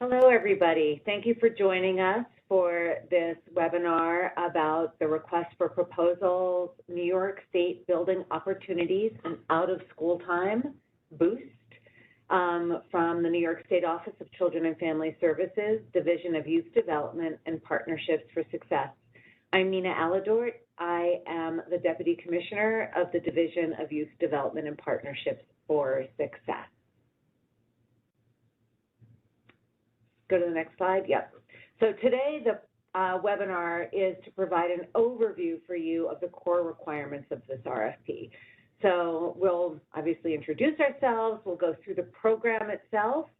Hello, everybody. Thank you for joining us for this webinar about the request for proposals, New York State Building Opportunities and Out-of-School Time Boost from the New York State Office of Children and Family Services, Division of Youth Development and Partnerships for Success. I'm Nina Aladort. I am the Deputy Commissioner of the Division of Youth Development and Partnerships for Success. Go to the next slide. Yep. So today the webinar is to provide an overview for you of the core requirements of this RFP. So we'll obviously introduce ourselves. We'll go through the program itself,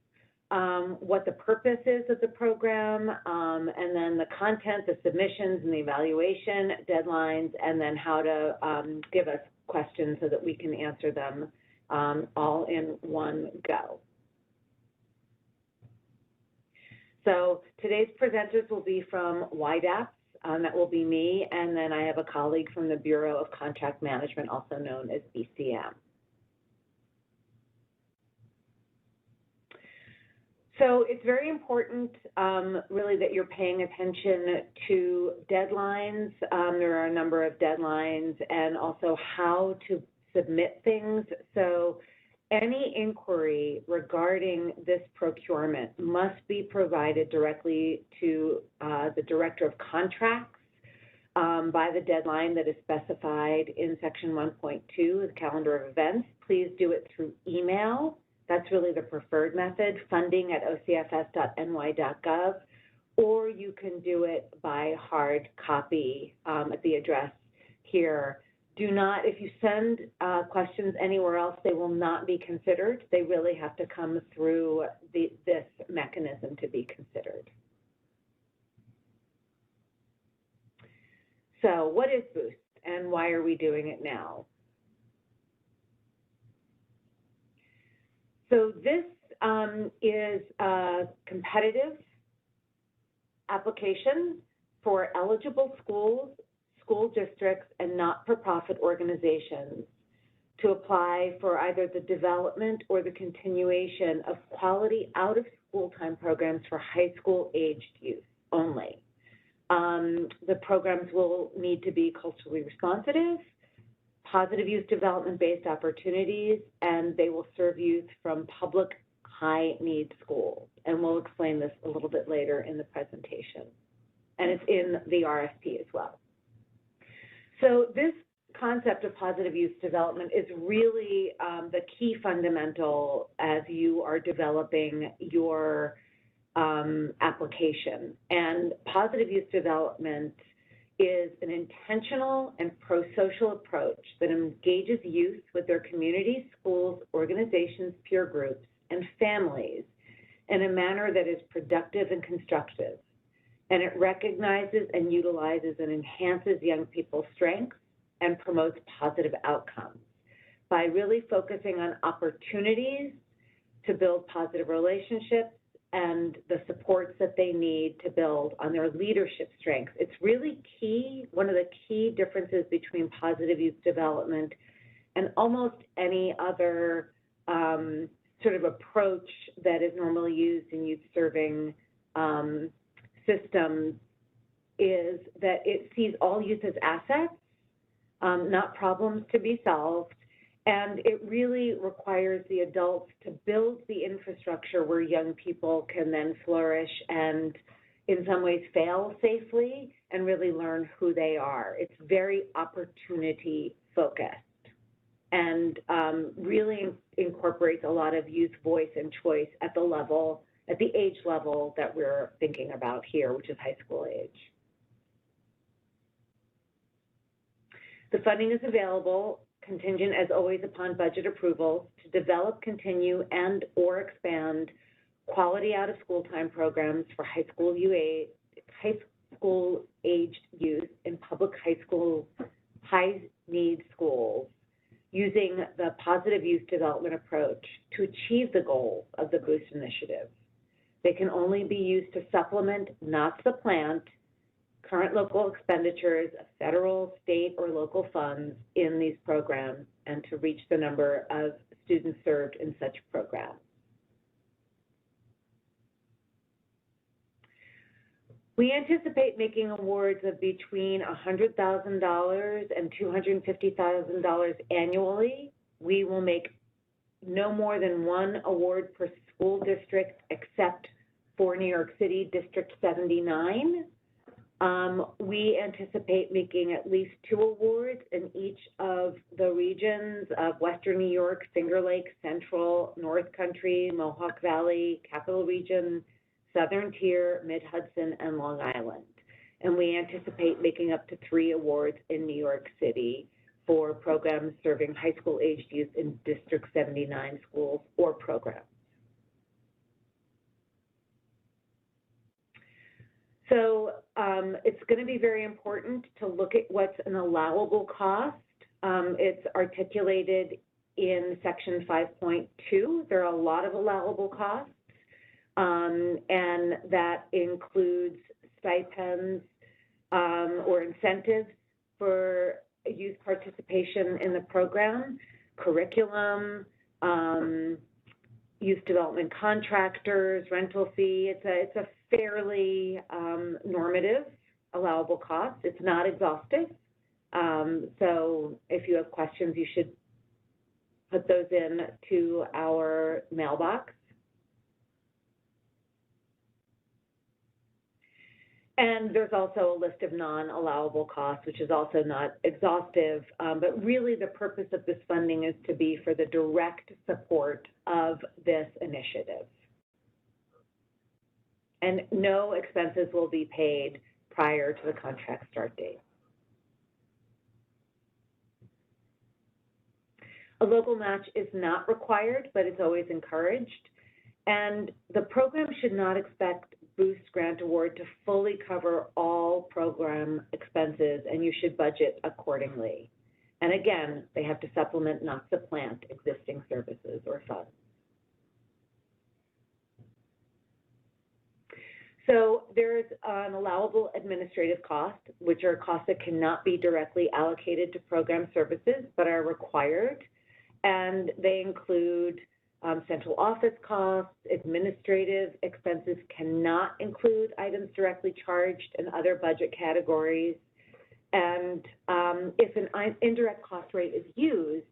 what the purpose is of the program, and then the content, the submissions, and the evaluation deadlines, and then how to give us questions so that we can answer them all in one go. So today's presenters will be from YDAPS, that will be me, and then I have a colleague from the Bureau of Contract Management, also known as BCM. So it's very important, really, that you're paying attention to deadlines. There are a number of deadlines, and also how to submit things. So any inquiry regarding this procurement must be provided directly to the Director of Contracts by the deadline that is specified in Section 1.2, the calendar of events. Please do it through email. That's really the preferred method, funding@ocfs.ny.gov, or you can do it by hard copy at the address here. Do not, if you send questions anywhere else, they will not be considered. They really have to come through this mechanism to be considered. So what is Boost and why are we doing it now? So this is a competitive application for eligible schools, school districts, and not-for-profit organizations to apply for either the development or the continuation of quality out-of-school time programs for high school-aged youth only. The programs will need to be culturally responsive, positive youth development-based opportunities, and they will serve youth from public high-need schools. And we'll explain this a little bit later in the presentation. And it's in the RFP as well. So this concept of positive youth development is really the key fundamental as you are developing your application. And positive youth development is an intentional and pro-social approach that engages youth with their communities, schools, organizations, peer groups, and families in a manner that is productive and constructive. And it recognizes and utilizes and enhances young people's strengths and promotes positive outcomes by really focusing on opportunities to build positive relationships and the supports that they need to build on their leadership strengths. It's really key, one of the key differences between positive youth development and almost any other sort of approach that is normally used in youth serving systems is that it sees all youth as assets, not problems to be solved, and it really requires the adults to build the infrastructure where young people can then flourish and in some ways fail safely and really learn who they are. It's very opportunity focused and really incorporates a lot of youth voice and choice at the level, at the age level that we're thinking about here, which is high school age. The funding is available, contingent as always upon budget approval, to develop, continue, and or expand quality out-of-school time programs for high school aged youth in public high-need schools using the positive youth development approach to achieve the goals of the Boost initiative. They can only be used to supplement, not supplant, current local expenditures of federal, state, or local funds in these programs and to reach the number of students served in such programs. We anticipate making awards of between $100,000 and $250,000 annually. We will make no more than one award per school district except for New York City District 79. We anticipate making at least 2 awards in each of the regions of Western New York, Finger Lakes, Central, North Country, Mohawk Valley, Capital Region, Southern Tier, Mid-Hudson, and Long Island. And we anticipate making up to 3 awards in New York City for programs serving high school aged youth in District 79 schools or programs. So it's going to be very important to look at what's an allowable cost. It's articulated in section 5.2. There are a lot of allowable costs, and that includes stipends or incentives for youth participation in the program, curriculum, youth development contractors, rental fee. It's a fairly normative allowable cost. It's not exhaustive. So if you have questions, you should put those in to our mailbox. And there's also a list of non-allowable costs, which is also not exhaustive, but really the purpose of this funding is to be for the direct support of this initiative. And no expenses will be paid prior to the contract start date. A local match is not required, but it's always encouraged. And the program should not expect Boost Grant Award to fully cover all program expenses, and you should budget accordingly. And again, they have to supplement, not supplant, existing services or funds. So there's an allowable administrative cost, which are costs that cannot be directly allocated to program services, but are required. And they include central office costs. Administrative expenses cannot include items directly charged in other budget categories. And if an indirect cost rate is used,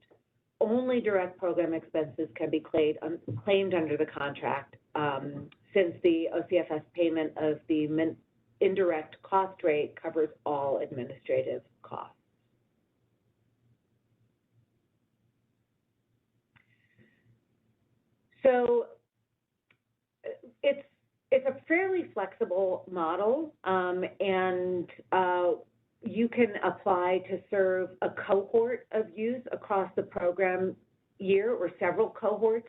only direct program expenses can be claimed under the contract, since the OCFS payment of the indirect cost rate covers all administrative costs. So it's a fairly flexible model, and you can apply to serve a cohort of youth across the program year or several cohorts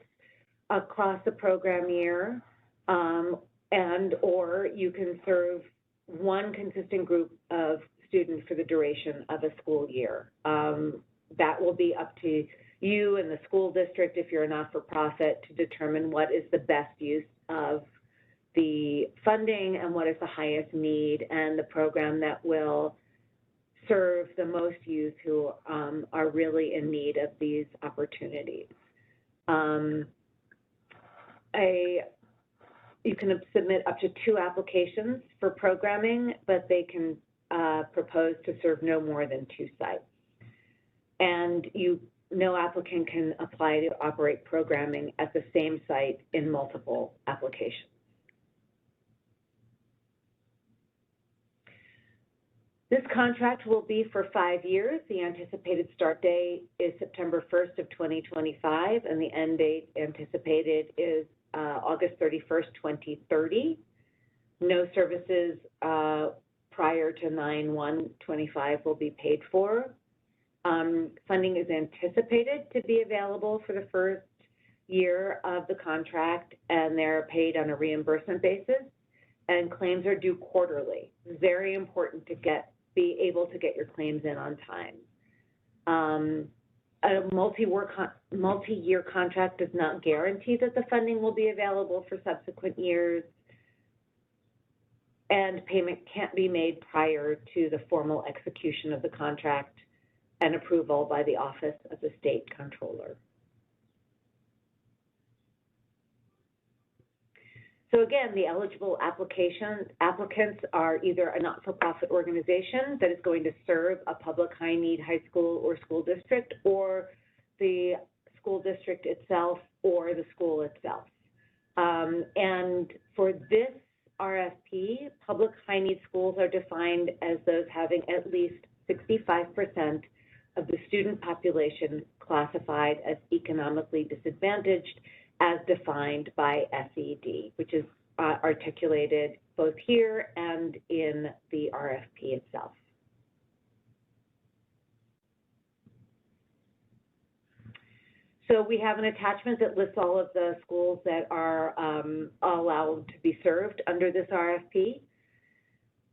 across the program year, and or you can serve one consistent group of students for the duration of a school year. That will be up to you and the school district, if you're a not-for-profit, to determine what is the best use of the funding and what is the highest need and the program that will serve the most youth who are really in need of these opportunities. You can submit up to 2 applications for programming, but they can propose to serve no more than 2 sites. And no applicant can apply to operate programming at the same site in multiple applications. This contract will be for 5 years. The anticipated start date is September 1st of 2025, and the end date anticipated is August 31st, 2030. No services prior to 9/1/25 will be paid for. Funding is anticipated to be available for the first year of the contract, and they're paid on a reimbursement basis, and claims are due quarterly. Very important to be able to get your claims in on time. A multi-year contract does not guarantee that the funding will be available for subsequent years, and payment can't be made prior to the formal execution of the contract and approval by the Office of the State Comptroller. So again, the eligible applicants are either a not-for-profit organization that is going to serve a public high-need high school or school district, or the school district itself or the school itself. And for this RFP, public high-need schools are defined as those having at least 65% of the student population classified as economically disadvantaged as defined by SED, which is articulated both here and in the RFP itself. So we have an attachment that lists all of the schools that are allowed to be served under this RFP.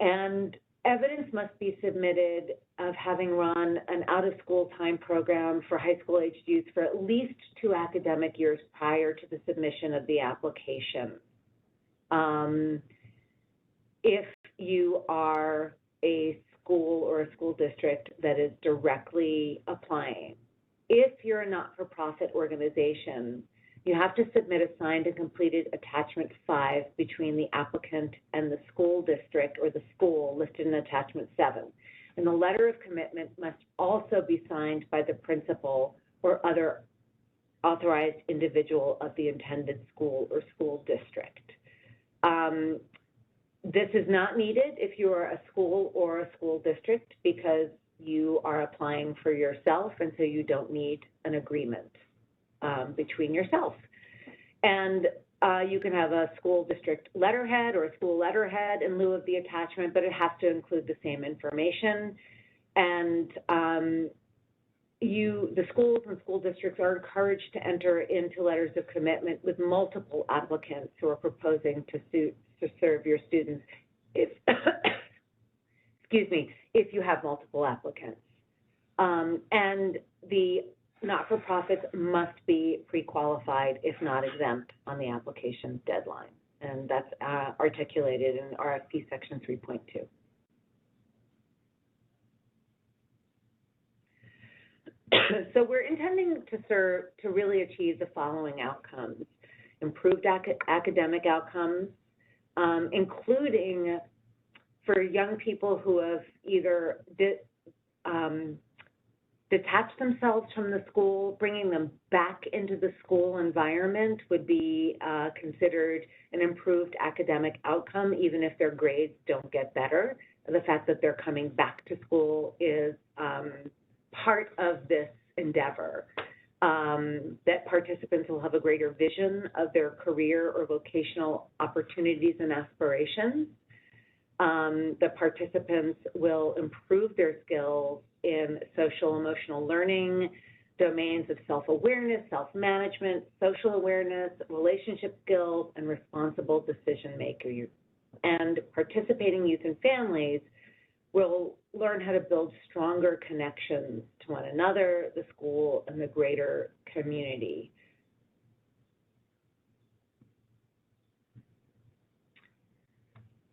And evidence must be submitted of having run an out-of-school time program for high school-aged youth for at least 2 academic years prior to the submission of the application. If you are a school or a school district that is directly applying, if you're a not-for-profit organization, you have to submit a signed and completed attachment 5 between the applicant and the school district or the school listed in attachment 7. And the letter of commitment must also be signed by the principal or other authorized individual of the intended school or school district. This is not needed if you are a school or a school district because you are applying for yourself, and so you don't need an agreement between yourself. And you can have a school district letterhead or a school letterhead in lieu of the attachment, but it has to include the same information. And the schools and school districts are encouraged to enter into letters of commitment with multiple applicants who are proposing to serve your students if, excuse me, if you have multiple applicants. And the not-for-profits must be pre-qualified, if not exempt, on the application deadline. And that's articulated in RFP section 3.2. So we're intending to really achieve the following outcomes: improved academic outcomes, including for young people who have either detached themselves from the school. Bringing them back into the school environment would be considered an improved academic outcome, even if their grades don't get better. The fact that they're coming back to school is part of this endeavor. That participants will have a greater vision of their career or vocational opportunities and aspirations. The participants will improve their skills in social emotional learning, domains of self-awareness, self-management, social awareness, relationship skills, and responsible decision-making. And participating youth and families will learn how to build stronger connections to one another, the school, and the greater community.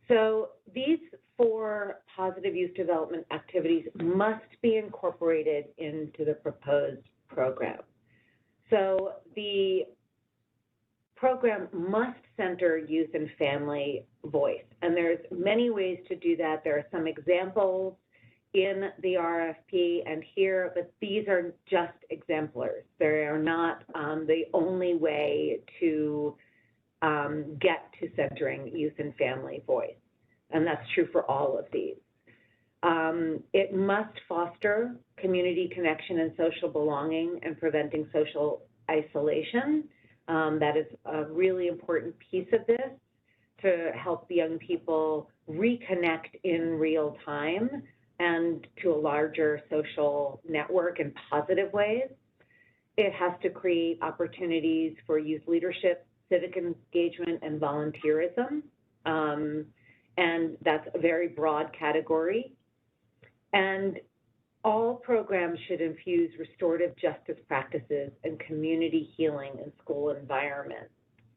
So these 4 positive youth development activities must be incorporated into the proposed program. So the program must center youth and family voice, and there's many ways to do that. There are some examples in the RFP and here, but these are just exemplars. They are not the only way to get to centering youth and family voice, and that's true for all of these. It must foster community connection and social belonging and preventing social isolation. That is a really important piece of this to help young people reconnect in real time and to a larger social network in positive ways. It has to create opportunities for youth leadership, civic engagement, and volunteerism. And that's a very broad category. And all programs should infuse restorative justice practices and community healing in school environments.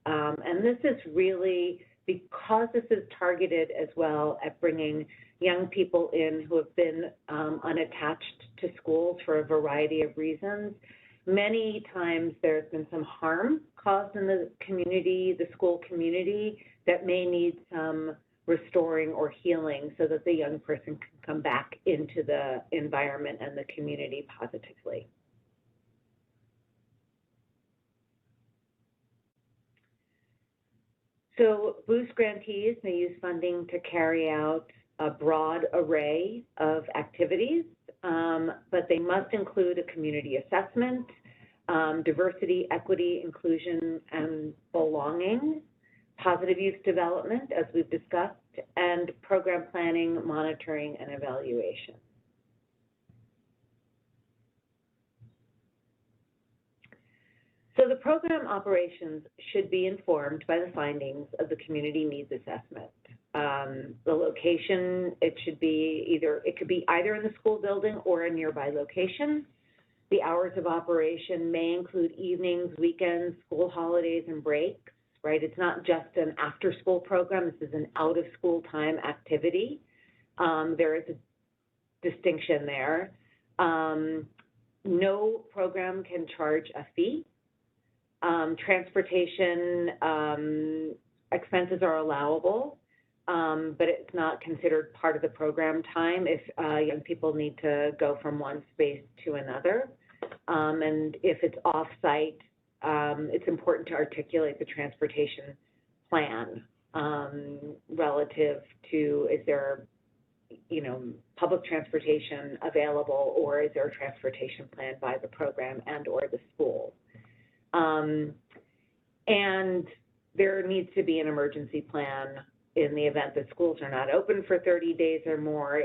And this is really, because this is targeted as well at bringing young people in who have been unattached to schools for a variety of reasons, Many times there's been some harm caused in the community, the school community, that may need some restoring or healing so that the young person can come back into the environment and the community positively. So Boost grantees may use funding to carry out a broad array of activities, but they must include a community assessment, diversity, equity, inclusion, and belonging, positive youth development, as we've discussed, and program planning, monitoring, and evaluation. So the program operations should be informed by the findings of the community needs assessment. The location, it could be either in the school building or a nearby location. The hours of operation may include evenings, weekends, school holidays, and breaks, right? It's not just an after-school program. This is an out-of-school time activity. There is a distinction there. No program can charge a fee. Transportation expenses are allowable, but it's not considered part of the program time if young people need to go from one space to another. And if it's off-site, it's important to articulate the transportation plan relative to, is there, public transportation available, or is there a transportation plan by the program and or the school? And there needs to be an emergency plan in the event that schools are not open for 30 days or more,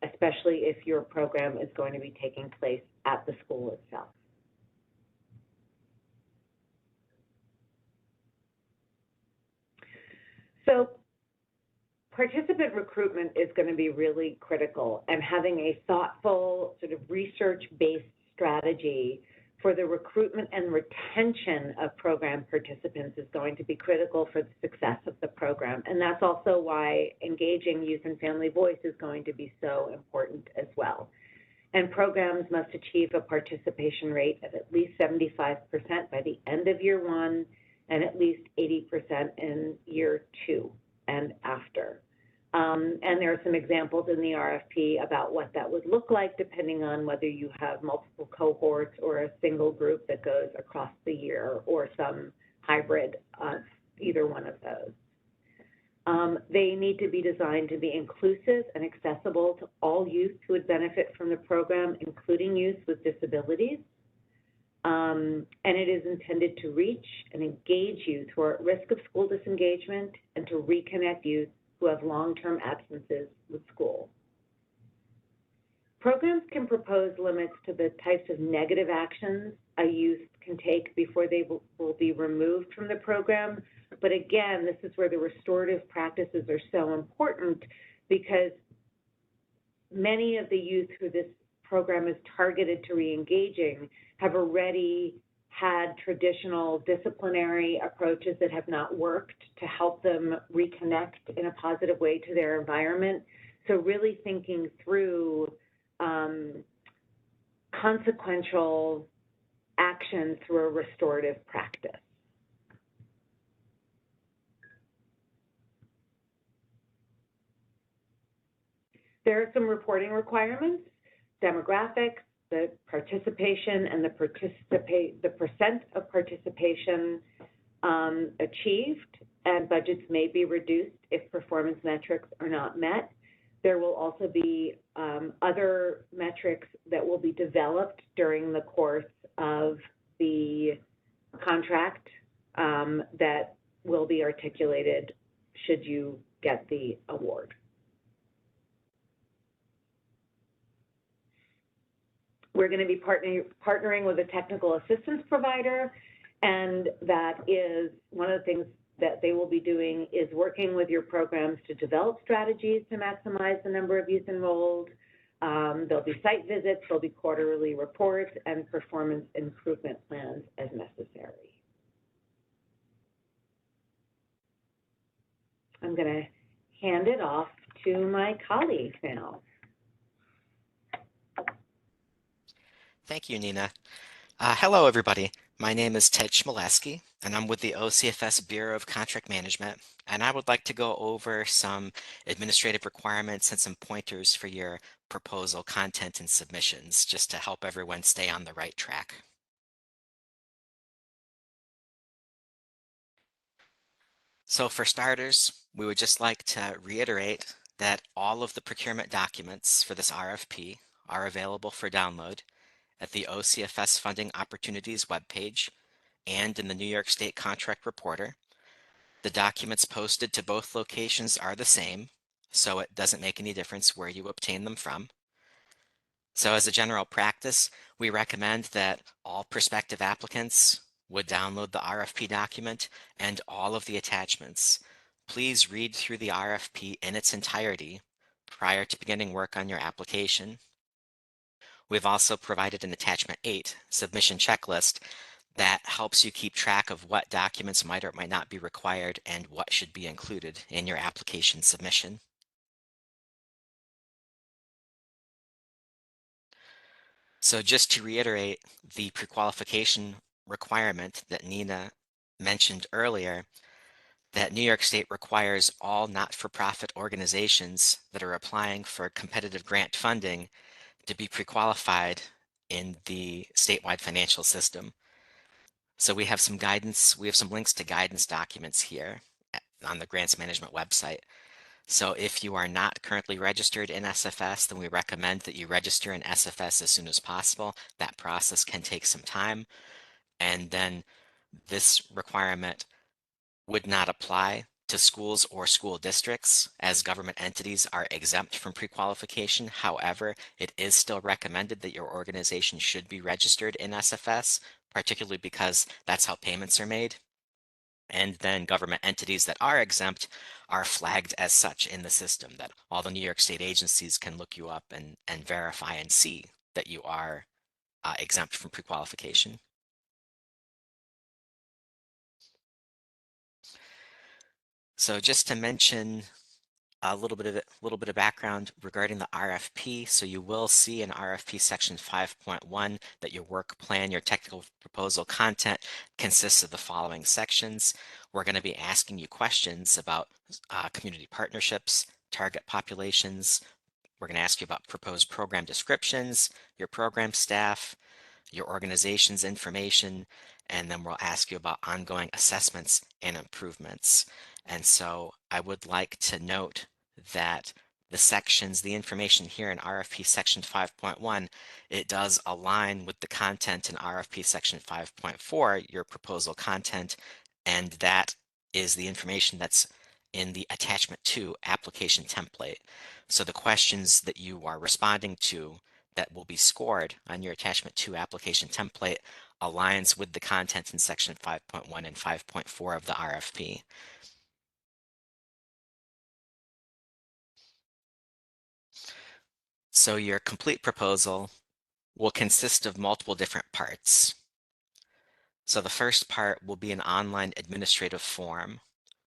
especially if your program is going to be taking place at the school itself. So participant recruitment is going to be really critical, and having a thoughtful, sort of research-based strategy for the recruitment and retention of program participants is going to be critical for the success of the program. And that's also why engaging youth and family voice is going to be so important as well. And programs must achieve a participation rate of at least 75% by the end of year one and at least 80% in year two and after. And there are some examples in the RFP about what that would look like depending on whether you have multiple cohorts or a single group that goes across the year or some hybrid of either one of those. They need to be designed to be inclusive and accessible to all youth who would benefit from the program, including youth with disabilities. And it is intended to reach and engage youth who are at risk of school disengagement and to reconnect youth who have long-term absences with school. Programs can propose limits to the types of negative actions a youth can take before they will be removed from the program. But again, this is where the restorative practices are so important, because many of the youth who this program is targeted to re-engaging have already had traditional disciplinary approaches that have not worked to help them reconnect in a positive way to their environment. So really thinking through consequential action through a restorative practice. There are some reporting requirements, demographics, the participation and the percent of participation achieved, and budgets may be reduced if performance metrics are not met. There will also be other metrics that will be developed during the course of the contract that will be articulated should you get the award. We're going to be partnering with a technical assistance provider, and that is one of the things that they will be doing is working with your programs to develop strategies to maximize the number of youth enrolled. There'll be site visits, there'll be quarterly reports, and performance improvement plans as necessary. I'm going to hand it off to my colleague now. Thank you, Nina. Hello, everybody. My name is Ted Chmielewski, and I'm with the OCFS Bureau of Contract Management, and I would like to go over some administrative requirements and some pointers for your proposal content and submissions, just to help everyone stay on the right track. So for starters, we would just like to reiterate that all of the procurement documents for this RFP are available for download at the OCFS Funding Opportunities webpage and in the New York State Contract Reporter. The documents posted to both locations are the same, so it doesn't make any difference where you obtain them from. So as a general practice, we recommend that all prospective applicants would download the RFP document and all of the attachments. Please read through the RFP in its entirety prior to beginning work on your application. We've also provided an attachment 8 submission checklist that helps you keep track of what documents might or might not be required and what should be included in your application submission. So just to reiterate the prequalification requirement that Nina mentioned earlier, that New York State requires all not-for-profit organizations that are applying for competitive grant funding to be prequalified in the statewide financial system. So we have some guidance, we have some links to guidance documents here on the grants management website. So if you are not currently registered in SFS, then we recommend that you register in SFS as soon as possible. That process can take some time. And then this requirement would not apply to schools or school districts, as government entities are exempt from pre-qualification. However, it is still recommended that your organization should be registered in SFS, particularly because that's how payments are made. And then government entities that are exempt are flagged as such in the system, that all the New York State agencies can look you up and verify and see that you are exempt from pre-qualification. So just to mention a little bit of background regarding the RFP. So you will see in RFP section 5.1 that your work plan, your technical proposal content consists of the following sections. We're going to be asking you questions about community partnerships, target populations. We're going to ask you about proposed program descriptions, your program staff, your organization's information, and then we'll ask you about ongoing assessments and improvements. And so I would like to note that the information here in RFP section 5.1, it does align with the content in RFP section 5.4, your proposal content, and that is the information that's in the attachment 2 application template. So the questions that you are responding to that will be scored on your attachment 2 application template aligns with the content in section 5.1 and 5.4 of the RFP. So your complete proposal will consist of multiple different parts. So the first part will be an online administrative form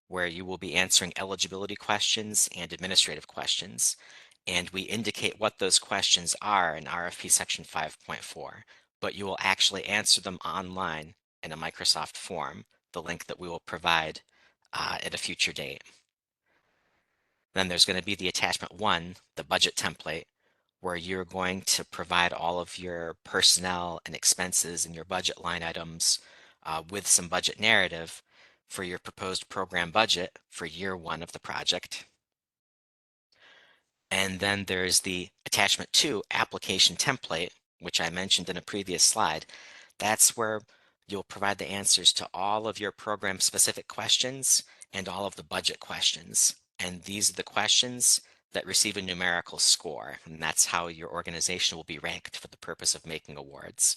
where you will be answering eligibility questions and administrative questions. And we indicate what those questions are in RFP section 5.4, but you will actually answer them online in a Microsoft form, the link that we will provide at a future date. Then there's going to be the attachment 1, the budget template, where you're going to provide all of your personnel and expenses and your budget line items with some budget narrative for your proposed program budget for year 1 of the project. And then there's the attachment 2 application template, which I mentioned in a previous slide. That's where you'll provide the answers to all of your program specific questions and all of the budget questions. And these are the questions that receive a numerical score, and that's how your organization will be ranked for the purpose of making awards.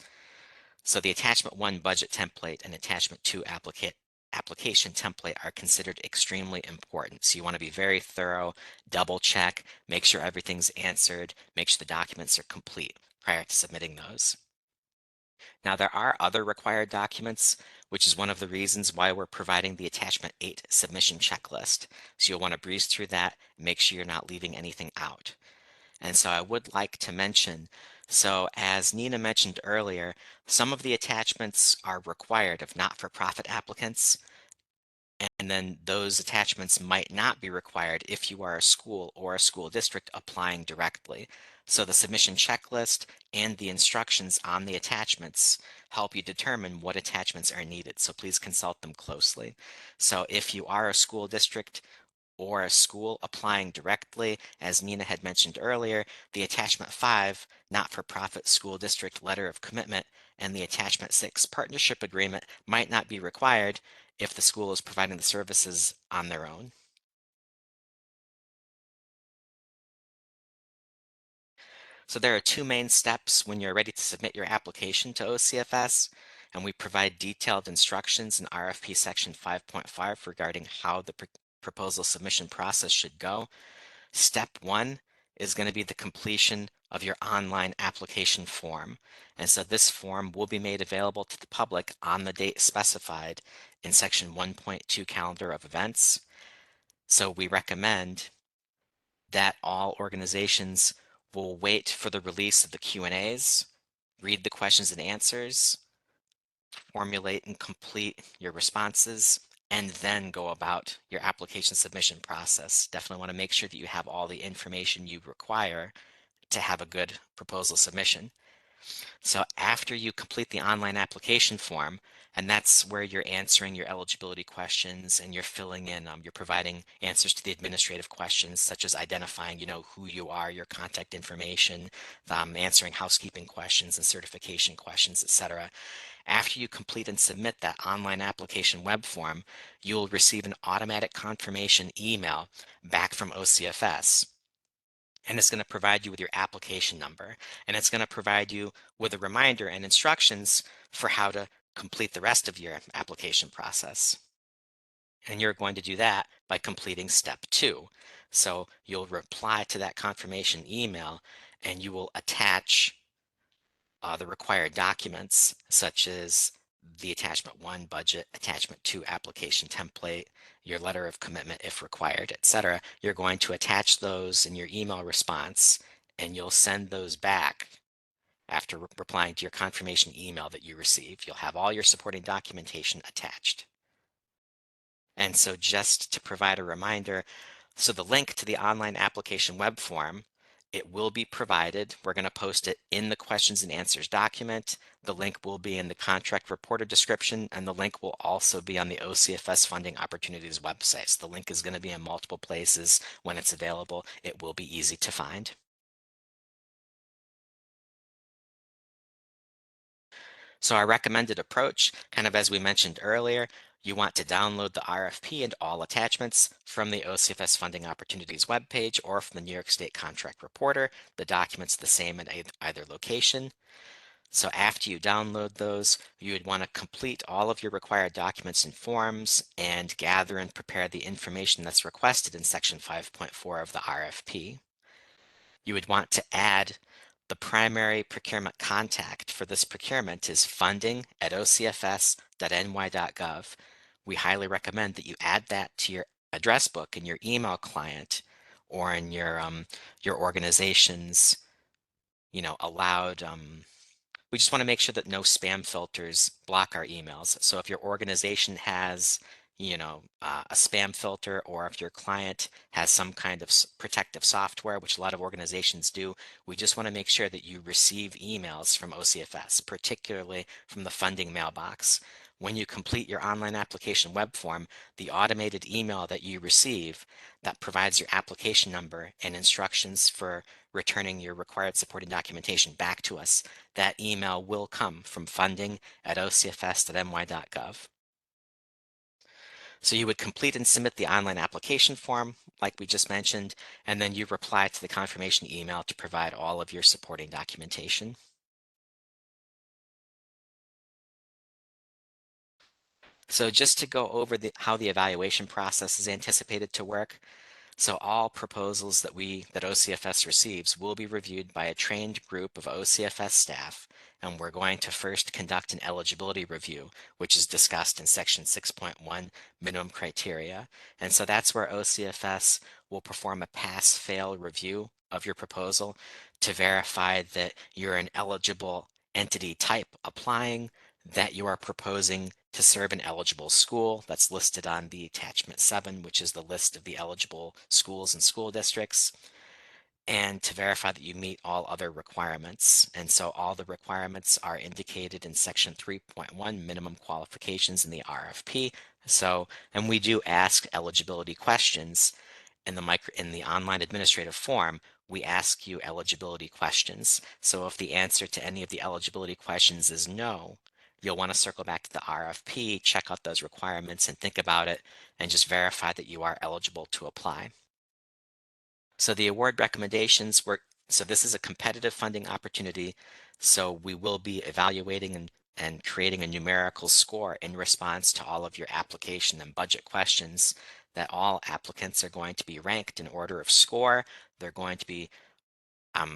So the attachment 1 budget template and attachment 2 application template are considered extremely important. So you want to be very thorough, double check, make sure everything's answered, make sure the documents are complete prior to submitting those. Now there are other required documents, which is one of the reasons why we're providing the attachment 8 submission checklist. So you'll want to breeze through that, make sure you're not leaving anything out. And so I would like to mention So as Nina mentioned earlier, some of the attachments are required of not-for-profit applicants, and then those attachments might not be required if you are a school or a school district applying directly. So the submission checklist and the instructions on the attachments help you determine what attachments are needed. So please consult them closely. So if you are a school district or a school applying directly, as Nina had mentioned earlier, the attachment 5, not-for-profit school district letter of commitment, and the attachment 6, partnership agreement might not be required if the school is providing the services on their own. So there are two main steps when you're ready to submit your application to OCFS, and we provide detailed instructions in RFP section 5.5 regarding how the proposal submission process should go. Step one is going to be the completion of your online application form. And so this form will be made available to the public on the date specified in section 1.2 calendar of events. So we recommend that all organizations will wait for the release of the Q&As, read the questions and answers, formulate and complete your responses, and then go about your application submission process. Definitely want to make sure that you have all the information you require to have a good proposal submission. So after you complete the online application form, and that's where you're answering your eligibility questions and you're filling in, you're providing answers to the administrative questions, such as identifying, who you are, your contact information, answering housekeeping questions and certification questions, etc. After you complete and submit that online application web form, you'll receive an automatic confirmation email back from OCFS. And it's going to provide you with your application number. And it's going to provide you with a reminder and instructions for how to complete the rest of your application process. And you're going to do that by completing step 2. So you'll reply to that confirmation email and you will attach the required documents, such as the attachment 1 budget, attachment 2 application template, your letter of commitment if required, etc. You're going to attach those in your email response and you'll send those back after replying to your confirmation email that you received. You'll have all your supporting documentation attached. And so just to provide a reminder, so the link to the online application web form, it will be provided. We're going to post it in the questions and answers document. The link will be in the contract reporter description, and the link will also be on the OCFS Funding Opportunities website. So the link is going to be in multiple places when it's available. It will be easy to find. So our recommended approach, kind of as we mentioned earlier, you want to download the RFP and all attachments from the OCFS Funding Opportunities webpage or from the New York State Contract Reporter. The document's the same in either location. So after you download those, you would want to complete all of your required documents and forms and gather and prepare the information that's requested in section 5.4 of the RFP. You would want to add the primary procurement contact for this procurement is funding@ocfs.ny.gov. We highly recommend that you add that to your address book in your email client or in your organization's, allowed we just want to make sure that no spam filters block our emails. So if your organization has, a spam filter, or if your client has some kind of protective software, which a lot of organizations do, we just want to make sure that you receive emails from OCFS, particularly from the funding mailbox. When you complete your online application web form, the automated email that you receive that provides your application number and instructions for returning your required supporting documentation back to us, that email will come from funding@ocfs.ny.gov. So you would complete and submit the online application form, like we just mentioned, and then you reply to the confirmation email to provide all of your supporting documentation. So just to go over how the evaluation process is anticipated to work, so all proposals that OCFS receives will be reviewed by a trained group of OCFS staff, and we're going to first conduct an eligibility review, which is discussed in section 6.1 minimum criteria. And so that's where OCFS will perform a pass-fail review of your proposal to verify that you're an eligible entity type applying, that you are proposing to serve an eligible school that's listed on the attachment 7, which is the list of the eligible schools and school districts, and to verify that you meet all other requirements. And so all the requirements are indicated in section 3.1, minimum qualifications in the RFP. So, and we do ask eligibility questions in the online administrative form. We ask you eligibility questions. So if the answer to any of the eligibility questions is no, you'll want to circle back to the RFP, check out those requirements and think about it, and just verify that you are eligible to apply. So the award recommendations were, so this is a competitive funding opportunity. So we will be evaluating and creating a numerical score in response to all of your application and budget questions, that all applicants are going to be ranked in order of score. They're going to be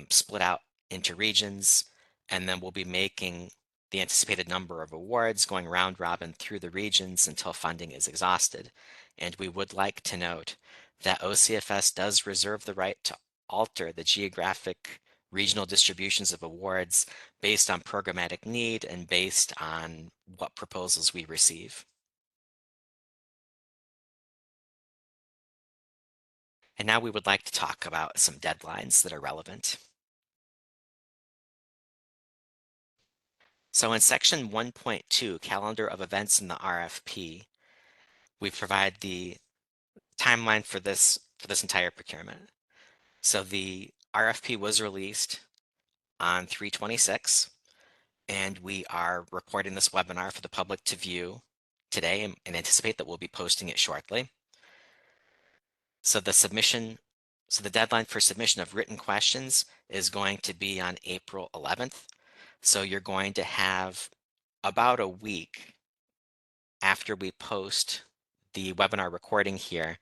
split out into regions, and then we'll be making the anticipated number of awards going round robin through the regions until funding is exhausted. And we would like to note that OCFS does reserve the right to alter the geographic regional distributions of awards based on programmatic need and based on what proposals we receive. And now we would like to talk about some deadlines that are relevant. So in section 1.2, calendar of events in the RFP, we provide the timeline for this entire procurement. So the RFP was released on 3/26, and we are recording this webinar for the public to view today and anticipate that we'll be posting it shortly. So the deadline for submission of written questions is going to be on April 11th. So you're going to have about a week after we post the webinar recording here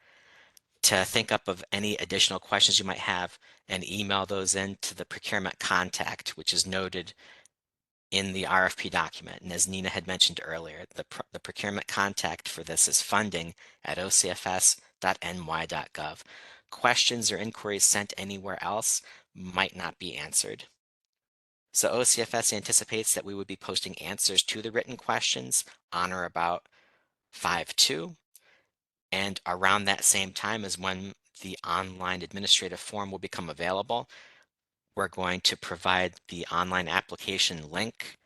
to think up of any additional questions you might have and email those in to the procurement contact, which is noted in the RFP document. And as Nina had mentioned earlier, the procurement contact for this is funding@ocfs.ny.gov. Questions or inquiries sent anywhere else might not be answered. So OCFS anticipates that we would be posting answers to the written questions on or about 5/2, and around that same time is when the online administrative form will become available. We're going to provide the online application link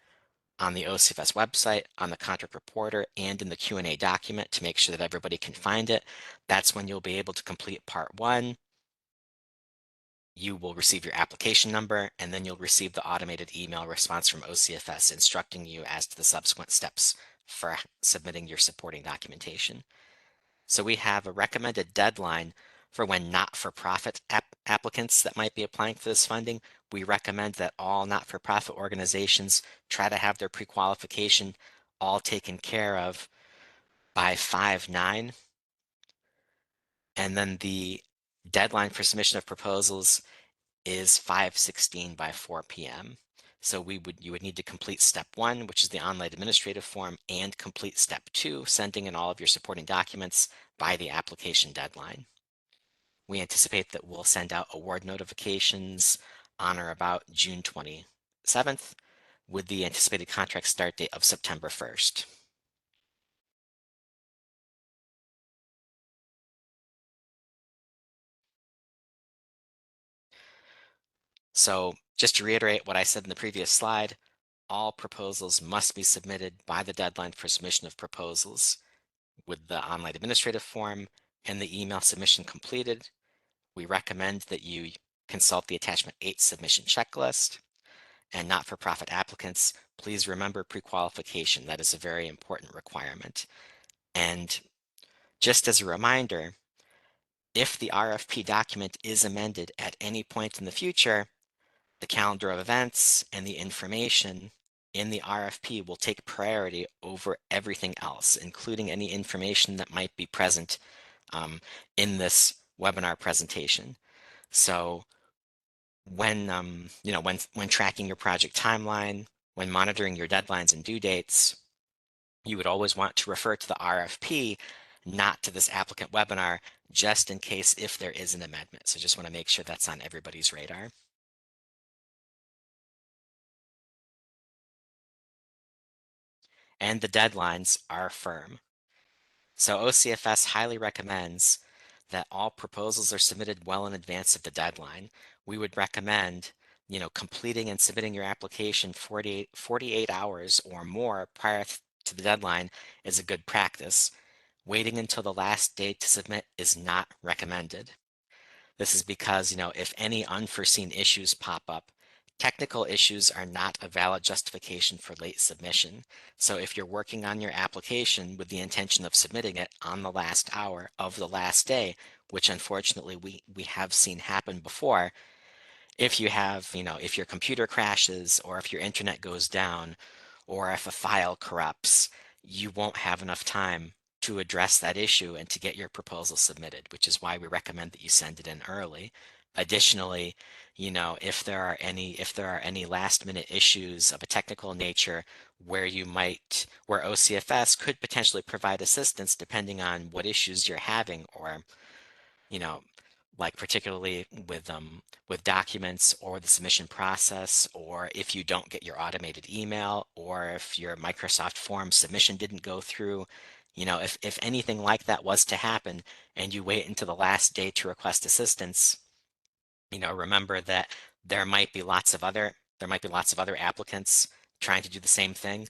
on the OCFS website, on the contract reporter, and in the Q&A document to make sure that everybody can find it. That's when you'll be able to complete part 1. You will receive your application number, and then you'll receive the automated email response from OCFS instructing you as to the subsequent steps for submitting your supporting documentation. So we have a recommended deadline for when not-for-profit applicants that might be applying for this funding. We recommend that all not-for-profit organizations try to have their pre-qualification all taken care of by 5/9. And then the deadline for submission of proposals is 5/16 by 4 p.m. So you would need to complete step 1, which is the online administrative form, and complete step 2, sending in all of your supporting documents by the application deadline. We anticipate that we'll send out award notifications on or about June 27th, with the anticipated contract start date of September 1st. So just to reiterate what I said in the previous slide, all proposals must be submitted by the deadline for submission of proposals, with the online administrative form and the email submission completed. We recommend that you consult the attachment 8 submission checklist. And not-for-profit applicants, please remember pre-qualification. That is a very important requirement. And just as a reminder, if the RFP document is amended at any point in the future, the calendar of events and the information in the RFP will take priority over everything else, including any information that might be present in this webinar presentation. So when when tracking your project timeline, when monitoring your deadlines and due dates, you would always want to refer to the RFP, not to this applicant webinar, just in case if there is an amendment. So just want to make sure that's on everybody's radar. And the deadlines are firm. So OCFS highly recommends that all proposals are submitted well in advance of the deadline. We would recommend, completing and submitting your application 48 hours or more prior to the deadline is a good practice. Waiting until the last day to submit is not recommended. This is because, if any unforeseen issues pop up, technical issues are not a valid justification for late submission. So if you're working on your application with the intention of submitting it on the last hour of the last day, which unfortunately we have seen happen before, if you have, if your computer crashes or if your internet goes down or if a file corrupts, you won't have enough time to address that issue and to get your proposal submitted, which is why we recommend that you send it in early. Additionally, if there are any last minute issues of a technical nature where OCFS could potentially provide assistance depending on what issues you're having, or you know, like particularly with documents or the submission process, or if you don't get your automated email, or if your Microsoft Form submission didn't go through, if anything like that was to happen and you wait until the last day to request assistance, remember that there might be lots of other applicants trying to do the same thing,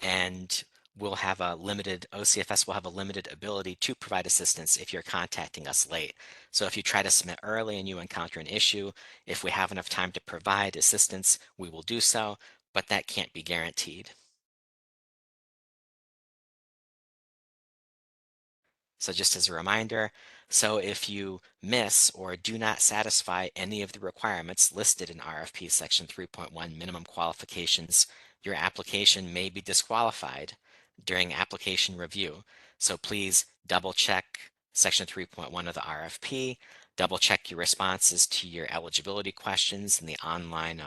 and OCFS will have a limited ability to provide assistance if you're contacting us late. So if you try to submit early and you encounter an issue, if we have enough time to provide assistance, we will do so, but that can't be guaranteed. So just as a reminder, so if you miss or do not satisfy any of the requirements listed in RFP Section 3.1 minimum qualifications, your application may be disqualified during application review. So please double check Section 3.1 of the RFP, double check your responses to your eligibility questions in the online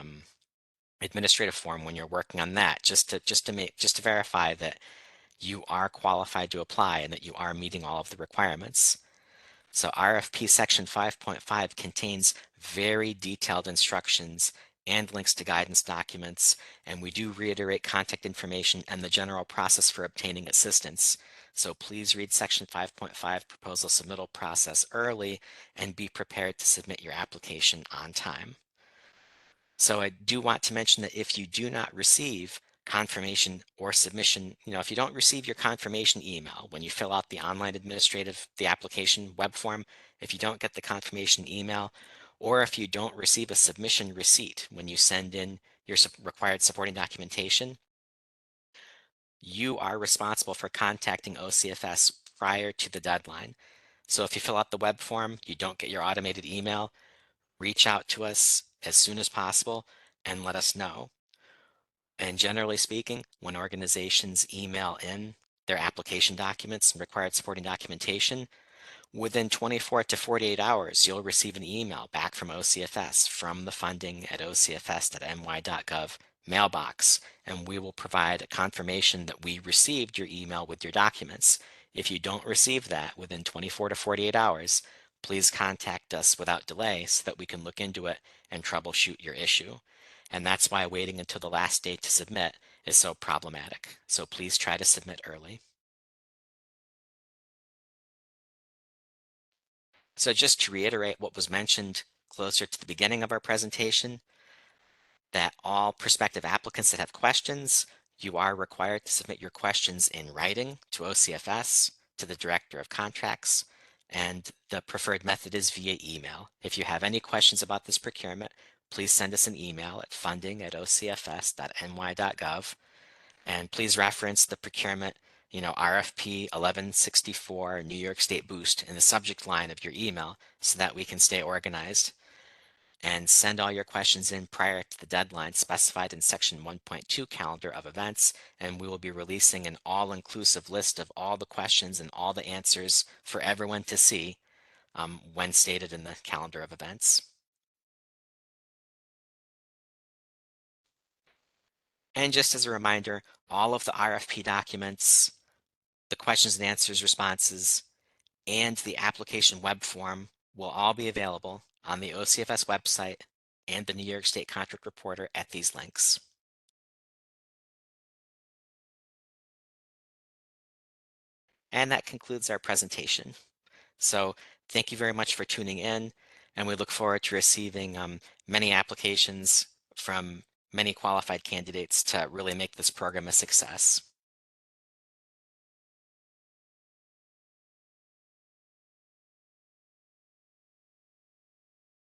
administrative form when you're working on that, just to verify that you are qualified to apply and that you are meeting all of the requirements. So RFP Section 5.5 contains very detailed instructions and links to guidance documents, and we do reiterate contact information and the general process for obtaining assistance. So please read Section 5.5 proposal submittal process early and be prepared to submit your application on time. So I do want to mention that if you do not receive confirmation or submission, if you don't receive your confirmation email when you fill out the application web form, if you don't get the confirmation email, or if you don't receive a submission receipt when you send in your required supporting documentation, you are responsible for contacting OCFS prior to the deadline. So if you fill out the web form, you don't get your automated email, reach out to us as soon as possible and let us know. And generally speaking, when organizations email in their application documents and required supporting documentation, within 24 to 48 hours, you'll receive an email back from OCFS from the funding@ocfs.ny.gov mailbox, and we will provide a confirmation that we received your email with your documents. If you don't receive that within 24 to 48 hours, please contact us without delay so that we can look into it and troubleshoot your issue. And that's why waiting until the last day to submit is so problematic. So please try to submit early. So just to reiterate what was mentioned closer to the beginning of our presentation, that all prospective applicants that have questions, you are required to submit your questions in writing to OCFS, to the Director of Contracts, and the preferred method is via email. If you have any questions about this procurement, please send us an email at funding@ocfs.ny.gov, and please reference the procurement, RFP 1164 New York State Boost in the subject line of your email so that we can stay organized, and send all your questions in prior to the deadline specified in Section 1.2 Calendar of Events, and we will be releasing an all-inclusive list of all the questions and all the answers for everyone to see when stated in the Calendar of Events. And just as a reminder, all of the RFP documents, the questions and answers responses, and the application web form will all be available on the OCFS website and the New York State Contract Reporter at these links. And that concludes our presentation. So thank you very much for tuning in, and we look forward to receiving many applications from many qualified candidates to really make this program a success.